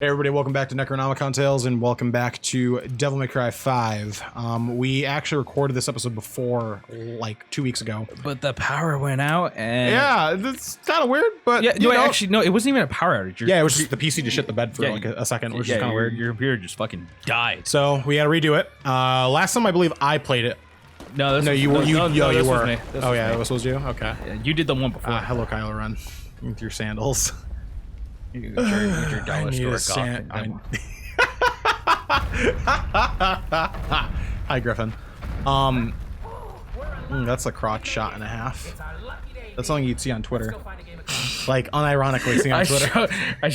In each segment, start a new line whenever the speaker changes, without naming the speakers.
Hey everybody, welcome back to Necronomicon Tales and welcome back to Devil May Cry 5. We actually recorded this episode before, like 2 weeks ago.
But the power went out and...
Yeah, it's kind of weird, but
yeah, no, actually, no, it wasn't even a power outage.
Yeah, it was just the PC just shit the bed for like a second, which is kind of weird.
Your computer just fucking died.
So we had to redo it. Last time I believe I played it.
No,
you were. You were.
Oh
yeah, it was you? Okay.
Yeah, you did the one before.
Hello, Kylo Ren. With your sandals.
Your dollar store
Hi, Griffin. That's a crotch shot and a half. That's something you'd see on Twitter. Like, unironically see on Twitter.
I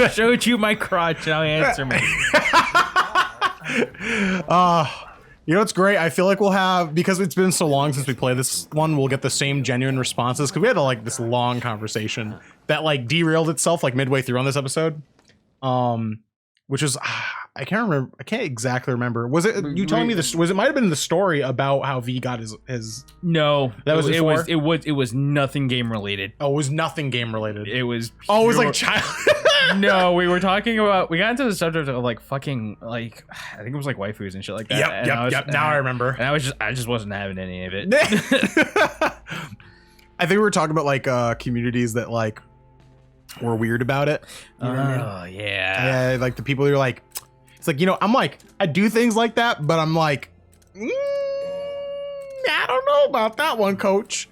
showed you my crotch, now answer me.
You know what's great? I feel like we'll have, because it's been so long since we played this one, we'll get the same genuine responses, because we had like this long conversation that like derailed itself like midway through on this episode. Which was, I can't remember, I can't exactly remember. Was it you telling me this? Was it might have been the story about how V got his
No,
that was
it was nothing game related.
Oh, it was nothing game related.
It was
pure, oh, it was like child.
No, we were talking about, we got into the subject of like fucking, like, I think it was like waifus and shit like that.
Yep. Now I remember.
And I just wasn't having any of it.
I think we were talking about like communities that like were weird about it. You know what I mean?
Yeah.
Yeah, like the people who are like, it's like, you know, I'm like, I do things like that, but I'm like, I don't know about that one, coach.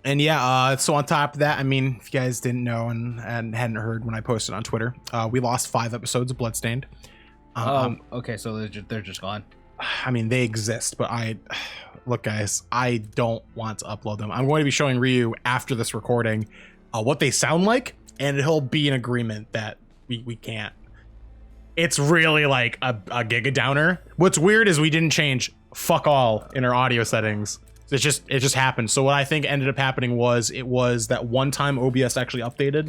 And yeah, so on top of that, I mean, if you guys didn't know and hadn't heard when I posted on Twitter, we lost 5 episodes of Bloodstained.
Okay, so they're just gone.
I mean, they exist, but look, guys, I don't want to upload them. I'm going to be showing Ryu after this recording what they sound like, and he'll be in agreement that we can't. It's really like a giga downer. What's weird is we didn't change fuck all in our audio settings. It just happened. So what I think ended up happening was it was that one time OBS actually updated.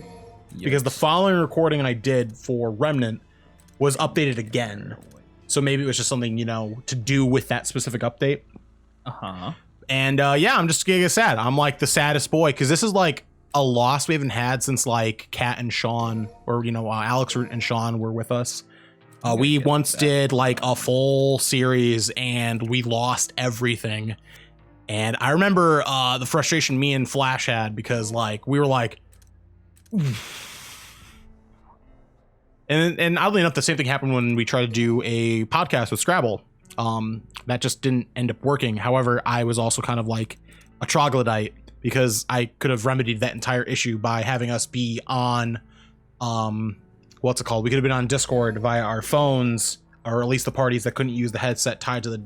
Yes. Because the following recording I did for Remnant was updated again. So maybe it was just something, you know, to do with that specific update. And yeah, I'm just giga sad. I'm like the saddest boy because this is like a loss we haven't had since like Kat and Sean, or you know, Alex and Sean were with us. We once did like a full series and we lost everything. And I remember the frustration me and Flash had because like we were like, and oddly enough, the same thing happened when we tried to do a podcast with Scrabble. That just didn't end up working. However, I was also kind of like a troglodyte because I could have remedied that entire issue by having us be on, what's it called? We could have been on Discord via our phones, or at least the parties that couldn't use the headset tied to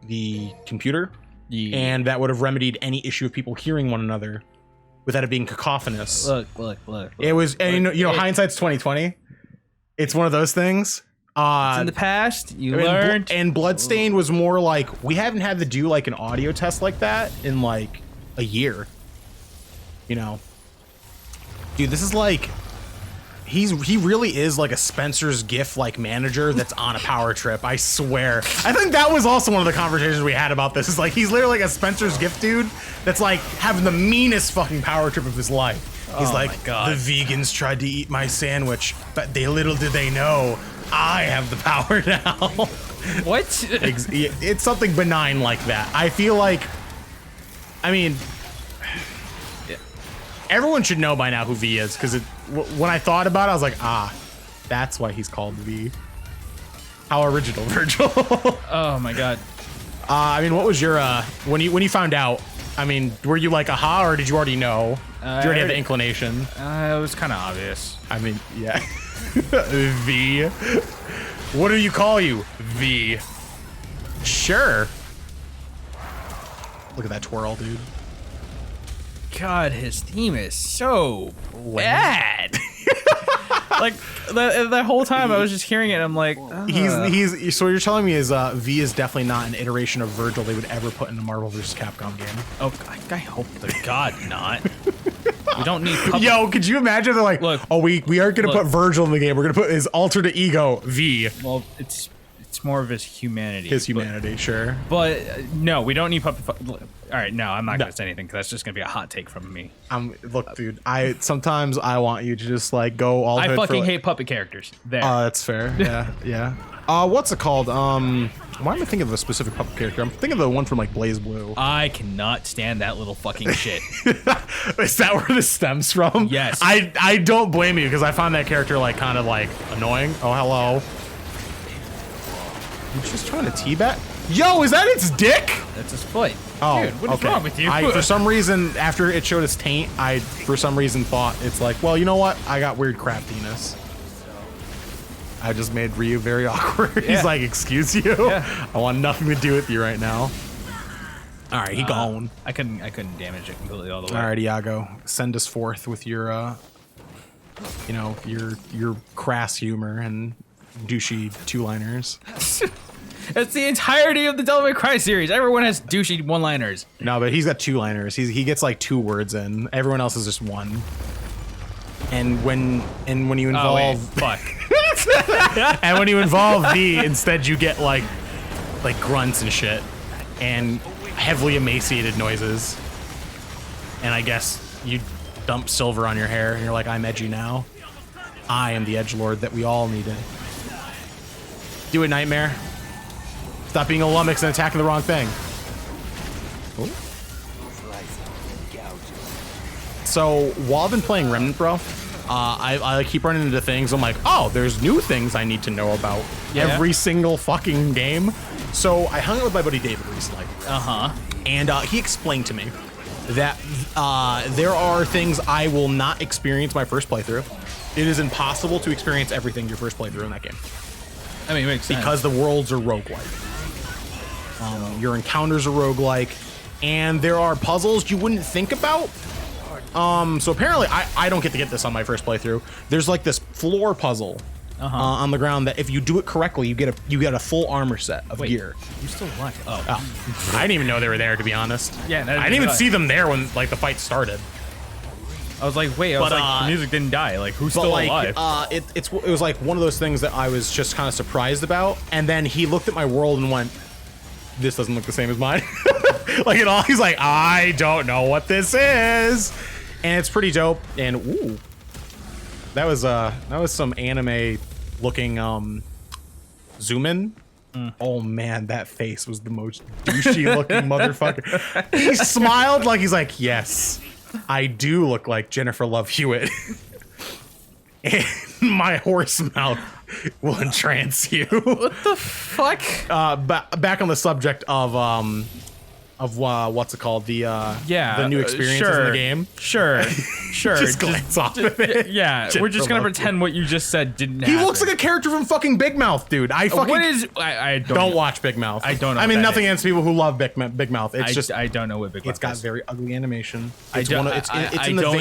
the computer, and that would have remedied any issue of people hearing one another without it being cacophonous.
Look.
It was, and you know, hindsight's 2020. It's one of those things.
It's in the past, you learned.
And Bloodstained was more like, we haven't had to do like an audio test like that in like a year. You know, dude, this is like, he really is like a Spencer's Gift like manager that's on a power trip. I swear. I think that was also one of the conversations we had about this. Is like he's literally like a Spencer's Gift dude that's like having the meanest fucking power trip of his life. He's like,
my God.
The vegans tried to eat my sandwich, but little did they know I have the power now.
What?
It's something benign like that. I feel like, I mean, everyone should know by now who V is, because when I thought about it, I was like, that's why he's called V. How original, Virgil.
Oh my God.
I mean, what was your when you found out? I mean, were you like aha, or did you already know? Did you already have the inclination?
It was kind of obvious.
I mean, yeah. V. What do you call you? V. Sure. Look at that twirl, dude.
God, his theme is so bad. Like the whole time I was just hearing it, I'm like,
he's. So what you're telling me is V is definitely not an iteration of Virgil they would ever put in a Marvel vs. Capcom game.
Oh, I hope to God not. We don't need.
Yo, could you imagine? They're like, look, oh, we aren't gonna put Virgil in the game. We're gonna put his alternate ego V.
Well, it's it's more of his humanity.
His humanity, sure.
But no, we don't need puppy. All right, no, I'm not gonna say anything because that's just gonna be a hot take from me.
Look, dude. Sometimes I want you to just like go all.
I fucking hate puppy characters. There.
That's fair. Yeah, yeah. What's it called? Why am I thinking of a specific puppet character? I'm thinking of the one from like Blaze Blue.
I cannot stand that little fucking shit.
Is that where this stems from?
Yes.
I don't blame you because I find that character like kind of like annoying. Oh, hello. He's just trying to teabag. Yo, is that its dick?
That's its foot.
Oh,
dude, what is
okay.
wrong with you?
For some reason, after it showed its taint, I for some reason thought it's like, well, you know what? I got weird craftiness. I just made Ryu very awkward. He's like, excuse you?
Yeah.
I want nothing to do with you right now. All right, he gone.
I couldn't damage it completely all the way.
All right, Iago, send us forth with your, you know, your crass humor and douchey two-liners.
That's the entirety of the Devil May Cry series. Everyone has douchey one-liners.
No, but he's got two-liners. He gets like 2 words in. Everyone else is just one. And when you involve,
oh, wait, fuck.
and when you involve V, instead you get like grunts and shit, and heavily emaciated noises. And I guess you dump silver on your hair, and you're like, I'm edgy now. I am the edgelord that we all needed. Do it, Nightmare. Stop being a lummox and attacking the wrong thing. Ooh. So while I've been playing Remnant, bro, I keep running into things. I'm like, oh, there's new things I need to know about every single fucking game. So I hung out with my buddy David recently. And he explained to me that there are things I will not experience my first playthrough. It is impossible to experience everything your first playthrough in that game.
I mean, it makes sense.
Because the worlds are roguelike. Your encounters are roguelike. And there are puzzles you wouldn't think about. So apparently I don't get to get this on my first playthrough. There's like this floor puzzle on the ground that if you do it correctly, you get a full armor set of gear.
You still watch? Oh.
I didn't even know they were there, to be honest.
Yeah,
I didn't even see them there when like the fight started.
I was like, wait, the music didn't die. Like, who's still alive?
It was like one of those things that I was just kind of surprised about. And then he looked at my world and went, this doesn't look the same as mine. Like at all, he's like, I don't know what this is. And it's pretty dope. And ooh, that was some anime looking zoom in. Oh man, that face was the most douchey looking motherfucker. He smiled like he's like, yes, I do look like Jennifer Love Hewitt. And my horse mouth will entrance you.
What the fuck?
Back on the subject of what's it called? The new experiences in the game.
Sure.
Just glance off of it.
Yeah, we're just gonna pretend what you just said didn't happen.
He looks like a character from fucking Big Mouth, dude. I don't watch Big Mouth.
I don't know.
I mean, nothing against people who love Big Mouth. It's just
I don't know what Big Mouth is.
It's got very ugly animation.
I don't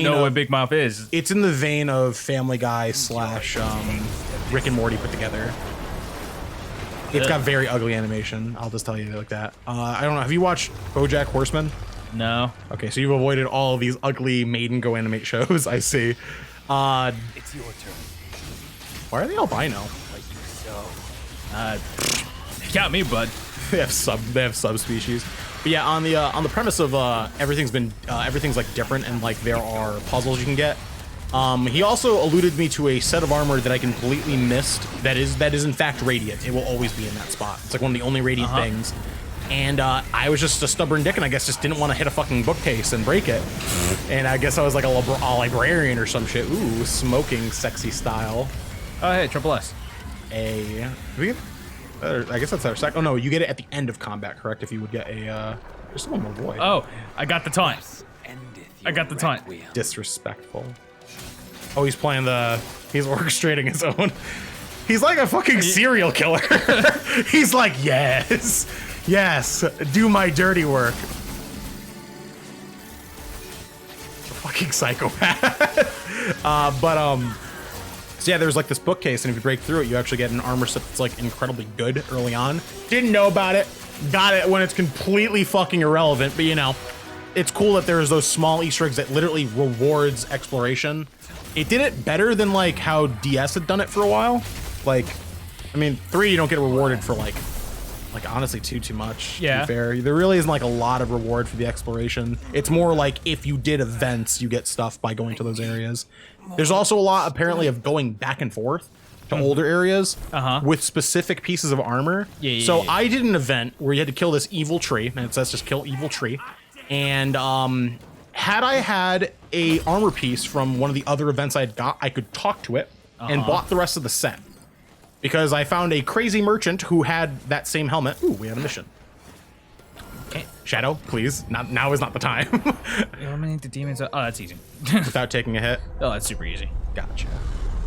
know what Big Mouth is.
It's in the vein of Family Guy / Rick and Morty put together. It's got very ugly animation. I'll just tell you like that. I don't know. Have you watched BoJack Horseman?
No.
Okay, so you've avoided all of these ugly Maiden Go Animate shows. I see.
It's your turn.
Why are they albino?
Like you so.
Got me, bud.
They have subspecies. But yeah, on the premise of everything's like different and like there are puzzles you can get. He also alluded me to a set of armor that I completely missed. That is in fact radiant. It will always be in that spot. It's like one of the only radiant things. And I was just a stubborn dick, and I guess just didn't want to hit a fucking bookcase and break it. And I guess I was like a librarian or some shit. Ooh, smoking sexy style.
Oh hey, triple S.
I guess that's our second. Oh no, you get it at the end of combat, correct? If you would get a there's one more boy.
Oh, I got the taunt. I got the taunt.
Disrespectful. Oh, he's orchestrating his own. He's like a fucking serial killer. He's like, yes, do my dirty work. Fucking psychopath. So yeah, there's like this bookcase, and if you break through it, you actually get an armor set that's like incredibly good early on. Didn't know about it. Got it when it's completely fucking irrelevant, but you know, it's cool that there's those small Easter eggs that literally rewards exploration. It did it better than like how DS had done it for a while. Like I mean, 3 you don't get rewarded for like honestly too much. To
Yeah.
be fair, there really isn't like a lot of reward for the exploration. It's more like if you did events, you get stuff by going to those areas. There's also a lot apparently of going back and forth to older areas with specific pieces of armor. So I did an event where you had to kill this evil tree, and it says just kill evil tree. And had I had a armor piece from one of the other events I had got, I could talk to it and bought the rest of the set. Because I found a crazy merchant who had that same helmet. Ooh, we had a mission. Okay. Shadow, please. Now is not the time.
Eliminate the demons. Oh, that's easy.
Without taking a hit.
Oh, that's super easy.
Gotcha.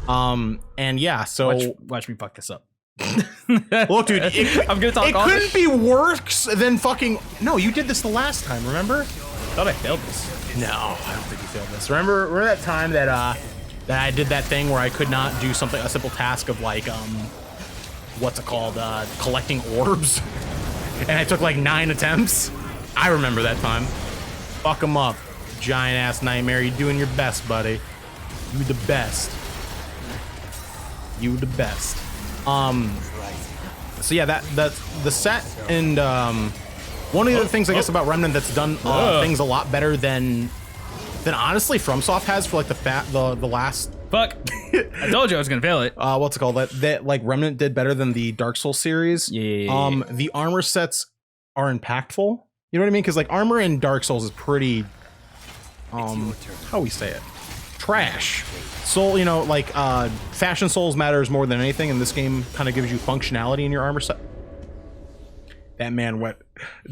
And yeah, so
Watch me fuck this up.
look, dude,
I'm gonna talk.
It couldn't be worse than fucking. No, you did this the last time. Remember?
I thought I failed this.
No, I don't think you failed this. Remember that time that that I did that thing where I could not do a simple task of like what's it called, collecting orbs, and I took like 9 attempts. I remember that time. Fuck them up, giant ass nightmare. You doing your best, buddy. You the best. You the best. So yeah, that's the set, and one of the other things I guess about Remnant that's done things a lot better than honestly FromSoft has for like the last.
Fuck. I told you I was gonna fail it.
What's it called? That like Remnant did better than the Dark Souls series.
Yeah.
The armor sets are impactful. You know what I mean? Because like armor in Dark Souls is pretty. How we say it? Trash. Soul, you know, like fashion souls matters more than anything, and this game kind of gives you functionality in your armor set. That man went,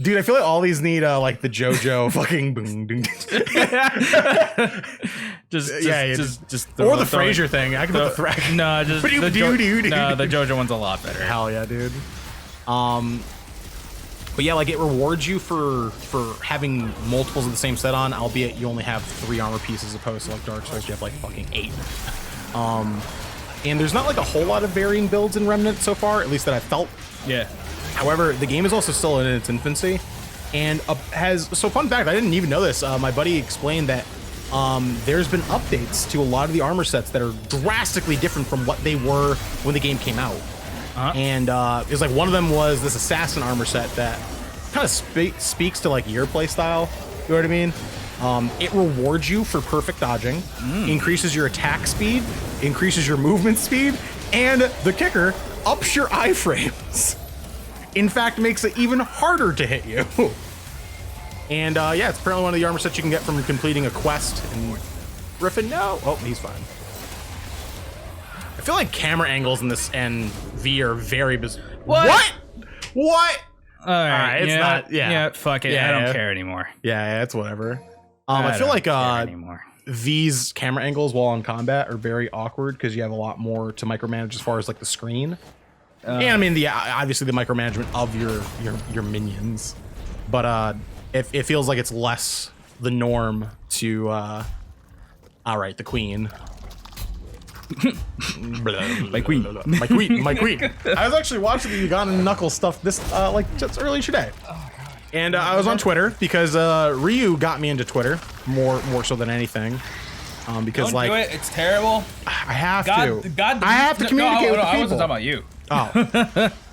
dude. I feel like all these need like the JoJo fucking boom, boom.
just
or the Frasier thing. I can put the thrash.
No, just the JoJo one's a lot better.
Hell yeah, dude. But yeah, like it rewards you for having multiples of the same set on, albeit you only have 3 armor pieces as opposed to like Dark Souls, you have like fucking 8. And there's not like a whole lot of varying builds in Remnant so far, at least that I've felt.
Yeah.
However, the game is also still in its infancy, and so fun fact, I didn't even know this. My buddy explained that there's been updates to a lot of the armor sets that are drastically different from what they were when the game came out. And it was like one of them was this assassin armor set that kind of speaks to like your play style. You know what I mean? It rewards you for perfect dodging, increases your attack speed, increases your movement speed, and the kicker, ups your iframes. In fact, makes it even harder to hit you. And yeah, it's apparently one of the armor sets you can get from completing a quest. And Griffin, no. Oh, he's fine. I feel like camera angles in this and V are very bizarre. What?
All right,
it's not.
Yeah, fuck it.
Yeah,
I don't care anymore.
Yeah, it's whatever. I feel like V's camera angles while in combat are very awkward because you have a lot more to micromanage as far as like the screen. And I mean, obviously the micromanagement of your minions, but it feels like it's less the norm to. All right, the queen. My queen. I was actually watching the Uganda Knuckles stuff this like just earlier today. Oh, God. And I was on Twitter because Ryu got me into Twitter more so than anything. Because
Don't
like
do it. It's terrible.
I have to.
I
have to communicate with people.
I wasn't talking about you.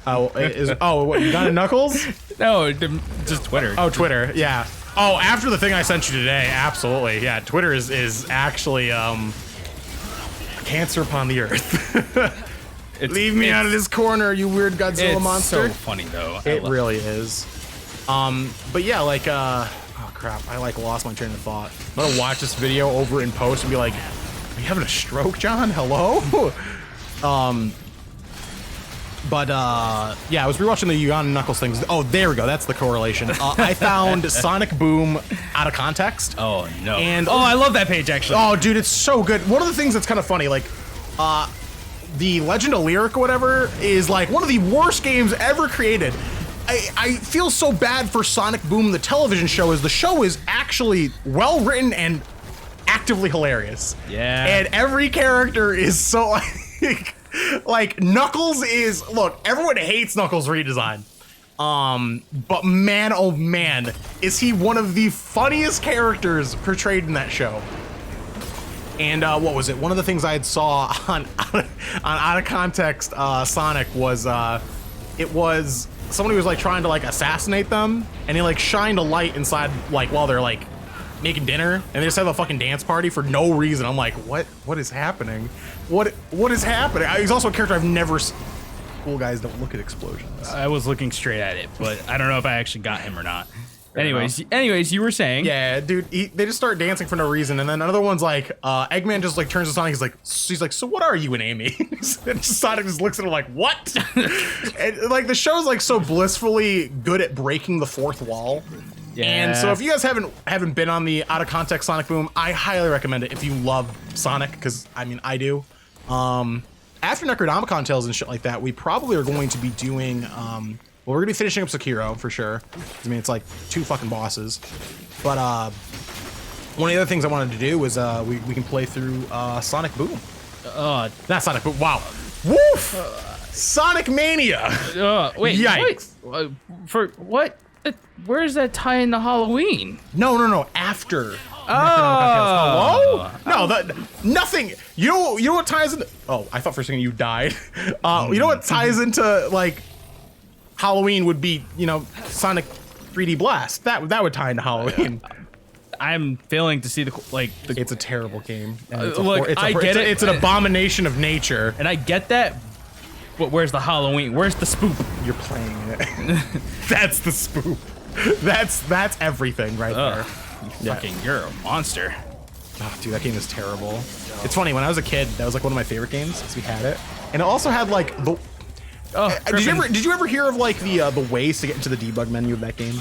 What, Uganda Knuckles?
No, just Twitter.
Oh, Twitter. Yeah. Oh, after the thing I sent you today, absolutely. Yeah, Twitter is actually cancer upon the earth. Leave me out of this corner, you weird Godzilla monster.
It's so funny though.
It really is. But yeah, like oh crap, I like lost my train of thought. I'm gonna watch this video over in post and be like, are you having a stroke, John? Hello? But yeah, I was rewatching the Uganda Knuckles things. Oh, there we go. That's the correlation. I found Sonic Boom out of context.
Oh no.
And
I love that page actually.
Oh, dude, it's so good. One of the things that's kind of funny, like, the Legend of Lyric or whatever is like one of the worst games ever created. I feel so bad for Sonic Boom, the television show, as the show is actually well written and actively hilarious.
Yeah.
And every character is so like Knuckles is, look, everyone hates Knuckles' redesign. But man, oh man, is he one of the funniest characters portrayed in that show. And what was it? One of the things I had saw on Out of Context Sonic was it was somebody was like trying to like assassinate them, and he like shined a light inside like while they're like making dinner, and they just have a fucking dance party for no reason. I'm like, what is happening? What is happening? He's also a character I've never seen. Cool guys don't look at explosions.
I was looking straight at it, but I don't know if I actually got him or not. Anyways, you were saying.
Yeah, dude, they just start dancing for no reason, and then another one's like, Eggman just like turns to Sonic, he's like, so what are you and Amy? And Sonic just looks at him like, what? And like the show's like so blissfully good at breaking the fourth wall. Yeah. And so if you guys haven't been on the Out of Context Sonic Boom, I highly recommend it if you love Sonic, because I mean I do. After Necronomicon Tales and shit like that, we probably are going to be doing well, we're gonna be finishing up Sekiro for sure. I mean, it's like 2 fucking bosses. But one of the other things I wanted to do was we can play through Sonic Boom. Not Sonic Boom. Wow. Woof! Sonic Mania.
Wait.
Yikes.
What? For what? Where's that tie into Halloween?
No. After. Hello? No, nothing. You know what ties into? Oh, I thought for a second you died. You know what ties into like Halloween would be, you know, Sonic 3D Blast. That would tie into Halloween.
I'm failing to see
it's a terrible game.
It's
an abomination of nature.
And I get that, but where's the Halloween? Where's the spoop?
You're playing it. That's the spoop. That's everything right there.
You're a monster.
Oh, dude, that game is terrible. It's funny, when I was a kid, that was like one of my favorite games, because we had it. And it also had like the... did you ever hear of like the ways to get into the debug menu of that game?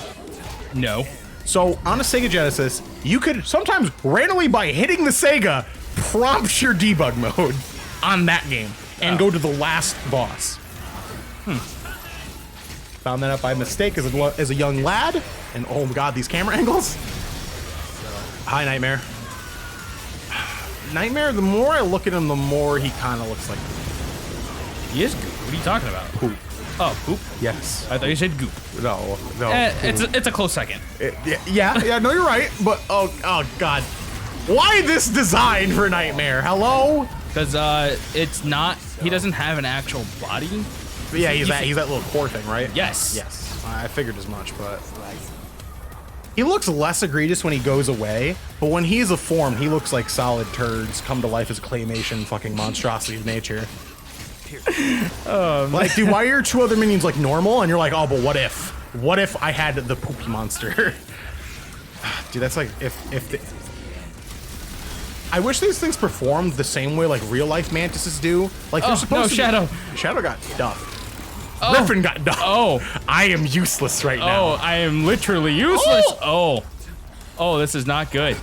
No.
So on a Sega Genesis, you could sometimes randomly by hitting the Sega, prompt your debug mode on that game and go to the last boss. Found that out by mistake as a young lad, and oh my god, these camera angles. Hi, Nightmare. Nightmare, the more I look at him, the more he kind of looks like goop.
He is goop. What are you talking about?
Poop.
Oh, poop?
Yes.
I thought you said goop.
No.
It's a close second.
Yeah, no, you're right, but oh god. Why this design for Nightmare? Hello?
Because it's not, he doesn't have an actual body.
But yeah, he's that little core thing, right?
Yes.
Yes. I figured as much, but he looks less egregious when he goes away, but when he's a form, he looks like solid turds come to life as a claymation fucking monstrosity of nature. Like, dude, why are your 2 other minions like normal? And you're like, oh, but what if? What if I had the poopy monster? Dude, that's like I wish these things performed the same way like real life mantises do. Like they're supposed to.
Shadow.
Shadow got duffed. Griffin got duffed.
Oh,
I am useless right now.
Oh, I am literally useless. Oh, this is not good.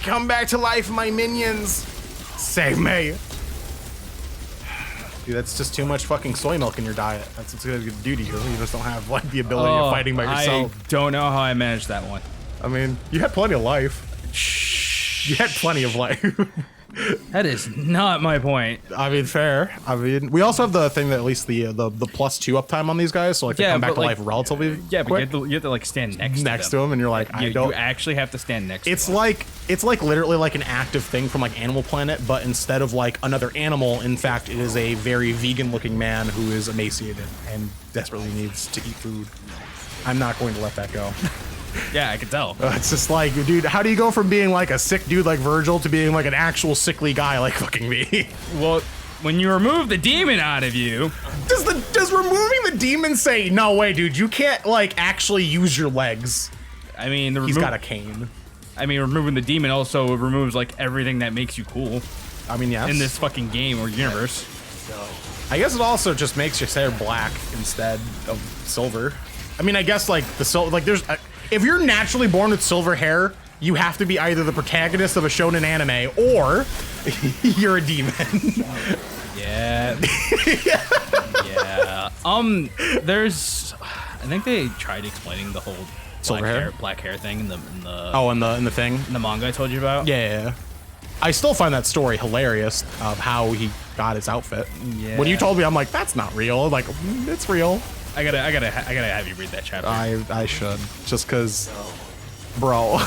Come back to life, my minions. Save me. Dude, that's just too much fucking soy milk in your diet. That's what's gonna do to you. You just don't have like the ability of fighting by yourself.
I don't know how I managed that one.
I mean, you had plenty of life. You had plenty of life.
That is not my point.
I mean, fair. I mean, we also have the thing that at least the +2 uptime on these guys, so like they come back to life relatively quick.
But you have to like stand next
to them, and you're like,
you actually have to stand next to them.
It's like literally like an active thing from like Animal Planet, but instead of like another animal, in fact, it is a very vegan-looking man who is emaciated and desperately needs to eat food. I'm not going to let that go.
Yeah, I can tell.
It's just like, dude, how do you go from being like a sick dude like Virgil to being like an actual sickly guy like fucking me?
Well, when you remove the demon out of you...
Does removing the demon say, no way, dude, you can't like actually use your legs?
I mean,
he's got a cane.
I mean, removing the demon also removes like everything that makes you cool.
I mean, yes.
In this fucking game or universe.
I guess it also just makes your hair black instead of silver. I mean, I guess like the silver, like there's... if you're naturally born with silver hair, you have to be either the protagonist of a shonen anime or you're a demon.
Yeah. Yeah. There's, I think they tried explaining the whole black hair thing in the
thing,
in the manga I told you about.
Yeah. I still find that story hilarious of how he got his outfit. Yeah. When you told me, I'm like, that's not real. Like, it's real.
I gotta have you read that chapter.
I should, just cause, bro.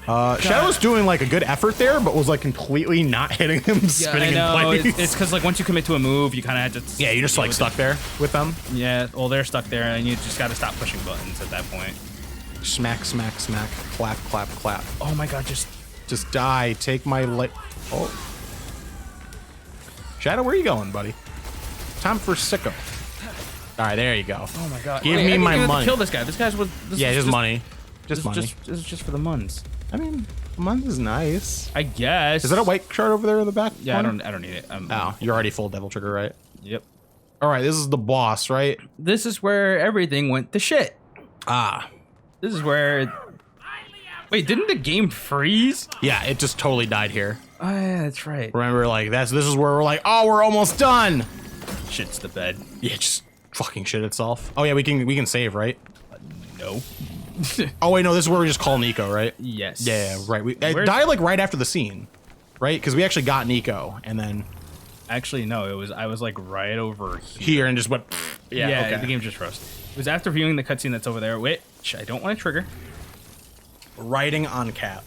Shadow's doing like a good effort there, but was like completely not hitting him, spinning
I know.
in place.
It's because like once you commit to a move, you kind of have to.
Yeah, you're just like stuck there with them.
Yeah, well, they're stuck there, and you just got to stop pushing buttons at that point.
Smack, smack, smack, clap, clap, clap.
Oh my god, just
die. Take my light. Oh. Shadow, where are you going, buddy? Time for sicko. All right, there you go.
Oh my god.
Give me my money.
Kill this guy. This guy's with.
Yeah, just money. Just money.
This is just for the muns.
I mean, a month is nice.
I guess.
Is that a white shard over there in the back?
Yeah,
corner?
I don't need it.
Oh, you're already full devil trigger, right?
Yep.
All right, this is the boss, right?
This is where everything went to shit.
Ah.
This is where. Wait, didn't the game freeze?
Yeah, it just totally died here.
Oh yeah, that's right.
Remember, like this is where we're like, oh, we're almost done.
Shit's the bed.
Yeah, just fucking shit itself. Oh yeah, we can save, right?
No.
Oh wait, no, this is where we just call Nico, right?
Yes.
Yeah, right. It died like right after the scene, right? Because we actually got Nico, and then
Actually, no. I was like right over
here and just went.
Yeah.
Okay.
The game just froze. It was after viewing the cutscene that's over there, which I don't want to trigger.
Writing on cat.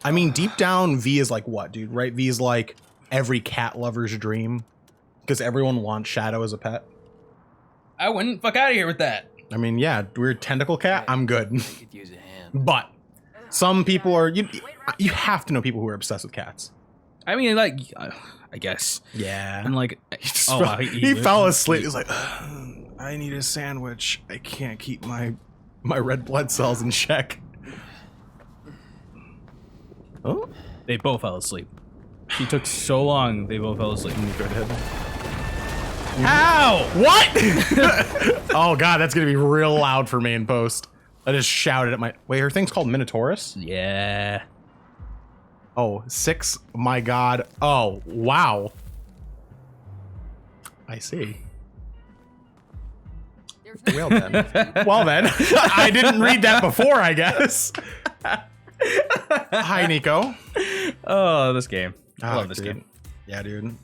I mean, deep down, V is like what, dude? Right? V is like every cat lover's dream, because everyone wants Shadow as a pet.
I wouldn't fuck out of here with that.
I mean, yeah, weird tentacle cat. I'm good.
Could use a hand.
But some people are you have to know people who are obsessed with cats.
I mean, like, I guess.
Yeah.
And like,
Wow, he fell asleep. He's like, I need a sandwich. I can't keep my red blood cells in check. Oh,
they both fell asleep. She took so long, they both fell asleep.
go ahead.
How?
What? Oh god, that's gonna be real loud for me in post. I just shouted at my. Wait, her thing's called Minotaurus?
Yeah.
Oh, 6. My god. Oh, wow. I see. Well then. Well then. I didn't read that before, I guess. Hi, Nico.
Oh, this game. I love this
dude.
game.
Yeah, dude.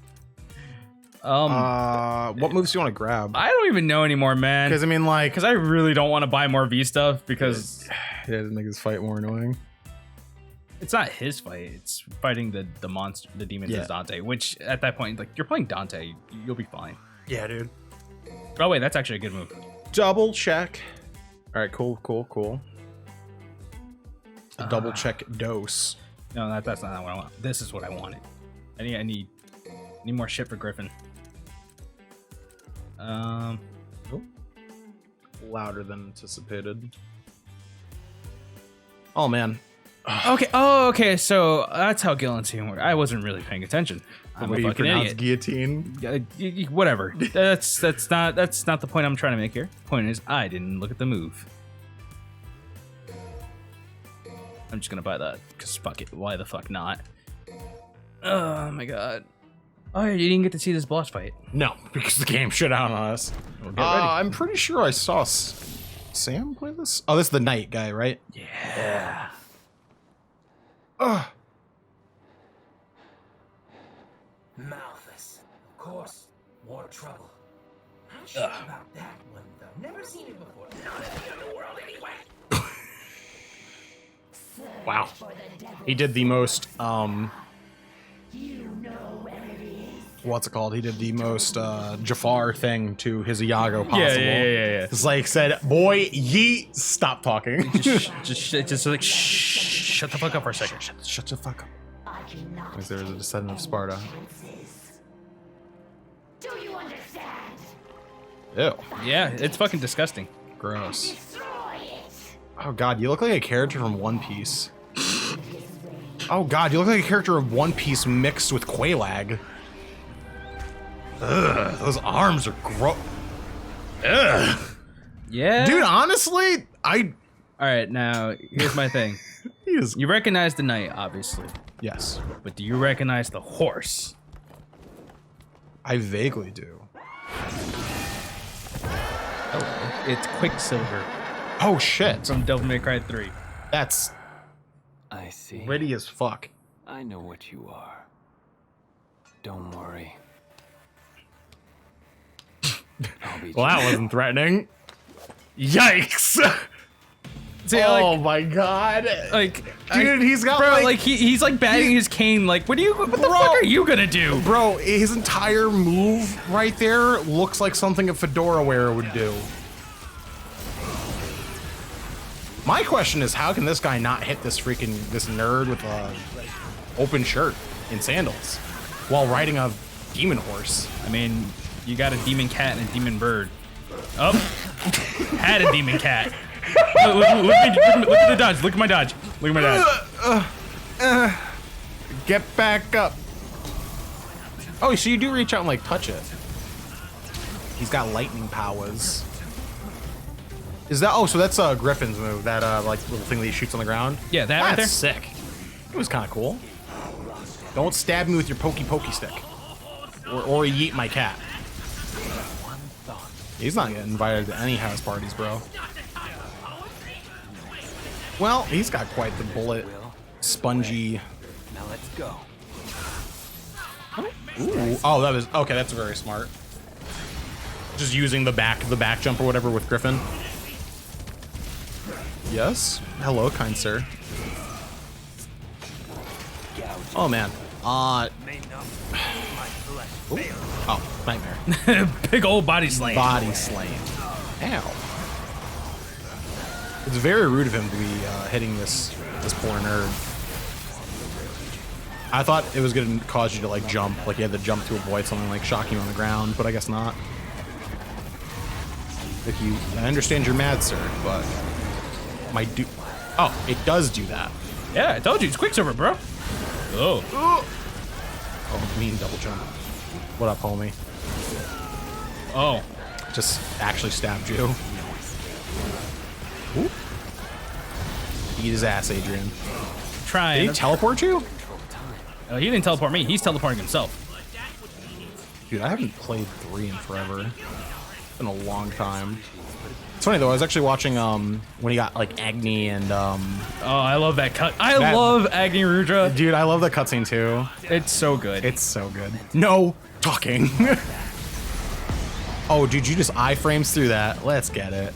What
moves do you want to grab?
I don't even know anymore, man.
Because I mean, like,
I really don't want to buy more V stuff because
it doesn't make his fight more annoying.
it's not his fight. It's fighting the monster, the demons as Dante. Which at that point, like, you're playing Dante, you'll be fine.
Yeah, dude.
Oh wait, that's actually a good move.
Double check. All right, cool. A double check dose.
No, that's not what I want. This is what I wanted. I need more shit for Griffin.
Louder than anticipated. Oh man.
Okay. Oh, okay. So that's how Guillotine works. I wasn't really paying attention. I'm a fucking idiot.
Guillotine.
Whatever. That's not the point I'm trying to make here. Point is, I didn't look at the move. I'm just gonna buy that because fuck it. Why the fuck not? Oh my god. Oh, you didn't get to see this boss fight.
No, because the game shut down on us.
Well, get ready.
I'm pretty sure I saw Sam play this. Oh, this is the knight guy, right?
Yeah.
Malthus, of course, more trouble. Not sure about that one though. Never seen it before. Not in the underworld anyway.
Wow. He did the most what's it called? He did the most Jafar thing to his Iago possible.
Yeah.
It's like said, boy, yeet, stop talking.
just like shut the fuck up for a second.
Shut the fuck up. Like there's a descendant of Sparta.
Do you understand?
Ew.
Yeah, it's fucking disgusting.
Gross.
Destroy it.
Oh god, you look like a character from One Piece. Oh god, you look like a character of One Piece mixed with Quelaag. Ugh, those arms are gross. Ugh.
Yeah.
Dude, honestly,
All right, now here's my thing.
he is.
You recognize the knight, obviously,
Yes,
but do you recognize the horse?
I vaguely do.
It's Quicksilver
Oh shit,
from Devil May Cry 3.
that's
I see.
witty as fuck.
I know what you are. Don't worry. I'll be
Well, that wasn't threatening. Yikes!
See,
oh
like,
my god.
like,
Dude, he's got
bro,
like
he's like batting his cane. Like, what the fuck are you gonna do?
Bro, his entire move right there looks like something a fedora wearer would do. My question is, how can this guy not hit this nerd with a open shirt and sandals while riding a demon horse?
I mean, you got a demon cat and a demon bird. Oh, had a demon cat. Look at the dodge. Look at my dodge. Look at my dodge.
Get back up. Oh, so you do reach out and like touch it. He's got lightning powers. Is that? Oh, so that's Griffin's move. That like little thing that he shoots on the ground.
Yeah, that right there.
That's sick. It was kind of cool. Don't stab me with your pokey stick, or yeet my cat. He's not getting invited to any house parties, bro. Well, he's got quite the bullet, spongy.
Now let's go.
Ooh. Oh, that was okay. That's very smart. Just using the back jump or whatever with Griffin. Yes. Hello, kind sir. Oh man. Ooh. Oh, nightmare.
Big old body slam.
Body slam. Ow. It's very rude of him to be hitting this poor nerd. I thought it was gonna cause you to like jump, like you had to jump to avoid something like shocking you on the ground, but I guess not. I understand you're mad, sir, but oh, it does do that.
Yeah, I told you, it's Quicksilver, bro. Oh.
Oh, mean double jump. What up, homie?
Oh.
Just actually stabbed you. Ooh. Eat his ass, Adrian.
Trying.
Did he teleport you?
Oh, he didn't teleport me. He's teleporting himself.
Dude, I haven't played 3 in forever. It's been a long time. It's funny though, I was actually watching when he got like Agni and
Oh, I love that cut. I love Agni Rudra.
Dude, I love that cutscene too.
It's so good.
It's so good. No talking. Oh, dude, you just iframes through that. Let's get it.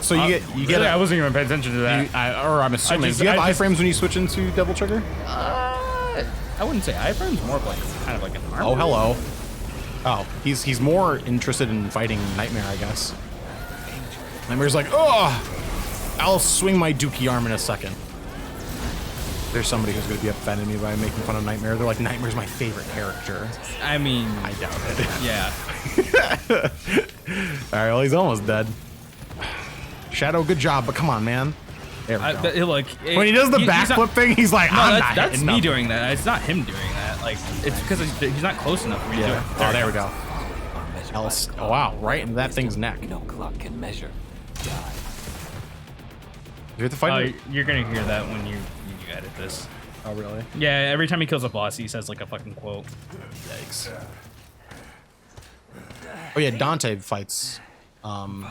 So you get
really, I wasn't even paying attention to that.
I'm assuming. Do you have iframes when you switch into Devil Trigger?
I wouldn't say iframes, more of like kind of like an armor.
Oh, hello. Oh, he's more interested in fighting Nightmare, I guess. Nightmare's like, oh, I'll swing my dookie arm in a second. There's somebody who's gonna be offended me by making fun of Nightmare. They're like, Nightmare's my favorite character.
I mean,
I doubt it.
Yeah.
All right, well, he's almost dead. Shadow, good job, but come on, man. There we go. When he does the backflip thing, he's like, I'm not
that's
hitting
me
nothing.
doing that. It's not him doing that. Like, it's because he's not close enough for me to do it.
Oh, there we go. Else, oh, wow, right into that thing's neck.
No clock can measure. Die.
You have to fight him?
You're gonna hear that when you edit this.
Oh, really?
Yeah, every time he kills a boss, he says like a fucking quote.
Yikes. Oh yeah, Dante fights.
Fine.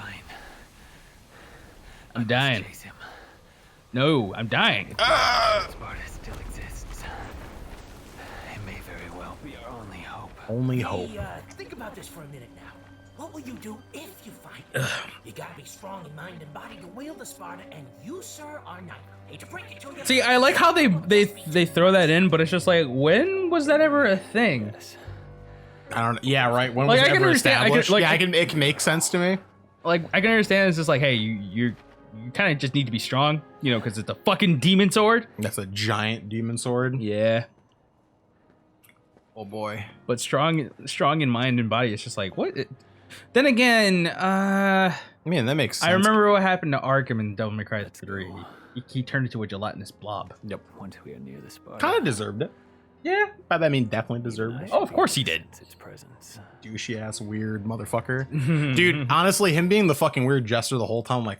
I'm dying.
Chase him.
No, I'm dying.
Sparta still exists. It may very well be our only hope.
Only hope.
Hey, think about this for a minute now. What will you do if you fight him? You gotta be strong in mind and body to wield the Sparta, and you, sir, are not. Hate to break it to you.
See, I like how they throw that in, but it's just like, when was that ever a thing?
I don't. Yeah, right. When
Like,
was
I
it
can
ever
understand-
established? It can make sense to me.
Like, I can understand it's just like, hey, you kind of just need to be strong, you know, because it's a fucking demon sword.
That's a giant demon sword.
Yeah.
Oh boy.
But strong in mind and body. It's just like, what? Then again,
Man, that makes sense.
I remember what happened to Arkham in Devil May Cry 3. He turned into a gelatinous blob.
Yep.
Once we are near the Sparta.
Kind of deserved it.
Yeah.
By that I mean definitely deserved it.
Oh, of course he did.
Its presence.
Douchey ass weird motherfucker. Dude, honestly, him being the fucking weird jester the whole time, I'm like,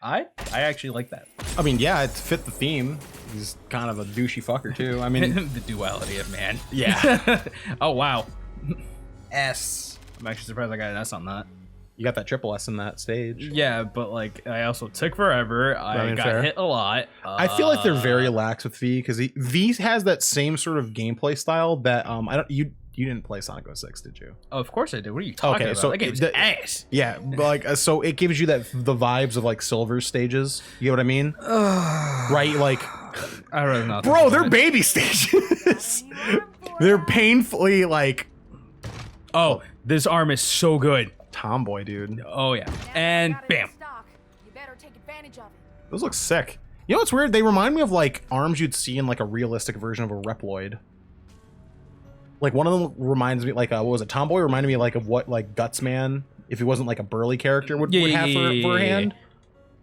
I actually like that.
I mean, yeah, it fit the theme. He's kind of a douchey fucker too. I mean,
The duality of man.
yeah.
Oh, wow.
S.
I'm actually surprised I got an S on that.
You got that triple S in that stage.
Yeah, but like, I also took forever. I
mean,
got
fair.
hit a lot.
I feel like they're very lax with V because V has that same sort of gameplay style that you didn't play Sonic 06, did you?
Oh, of course I did. What are you talking about?
So
That game's ass.
Yeah, but like so it gives you the vibes of like Silver stages. You know what I mean? Right, like
I don't know.
bro, they're baby stages. They're painfully like
Oh, this arm is so good.
tomboy, dude.
Oh yeah, and bam.
You better take advantage of it.
Those look sick. You know what's weird? They remind me of like arms you'd see in like a realistic version of a Reploid. Like one of them reminds me, like what was it? Tomboy reminded me like of what like Gutsman, if he wasn't like a burly character, would have for a hand.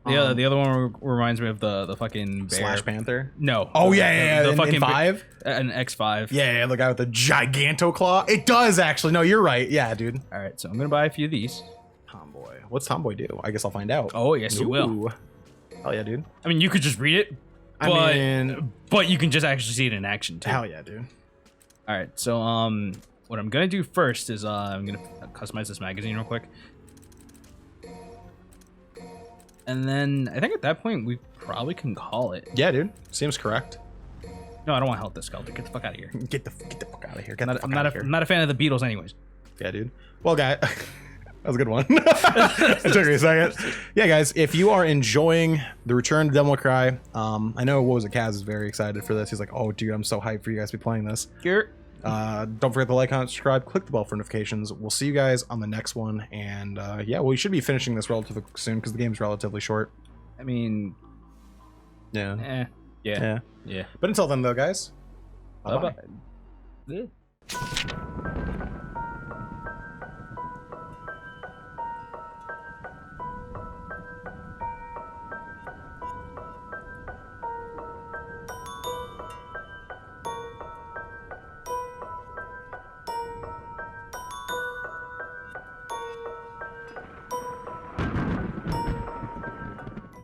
Yeah, the other one reminds me of the fucking bear.
Slash Panther.
No.
Oh yeah,
the
in
fucking
5.
An X5.
Yeah, the guy with the giganto claw. It does actually. No, you're right. Yeah, dude.
All right, so I'm gonna buy a few of these.
Tomboy. What's Tomboy do? I guess I'll find out.
Oh yes, you will.
Ooh. Hell yeah, dude.
I mean, you could just read it, but
I mean,
but you can just actually see it in action too.
hell yeah, dude.
All right, so what I'm gonna do first is I'm gonna customize this magazine real quick, and then I think at that point we probably can call it.
Yeah, dude. Seems correct.
No, I don't want to help this skeleton. Get the fuck out of here.
Get the fuck out of here.
I'm not a fan of the Beatles, anyways.
Yeah, dude. Well, guy, that was a good one. It took me a second. Yeah, guys, if you are enjoying the Return to Devil May Cry, I know what was it? Kaz is very excited for this. He's like, "Oh, dude, I'm so hyped for you guys to be playing this."
Here.
Don't forget to like, comment, subscribe, click the bell for notifications. We'll see you guys on the next one. And yeah, we should be finishing this relatively soon because the game's relatively short.
I mean,
Yeah.
yeah.
But until then, though, guys.
Bye-bye.
bye-bye.
Yeah.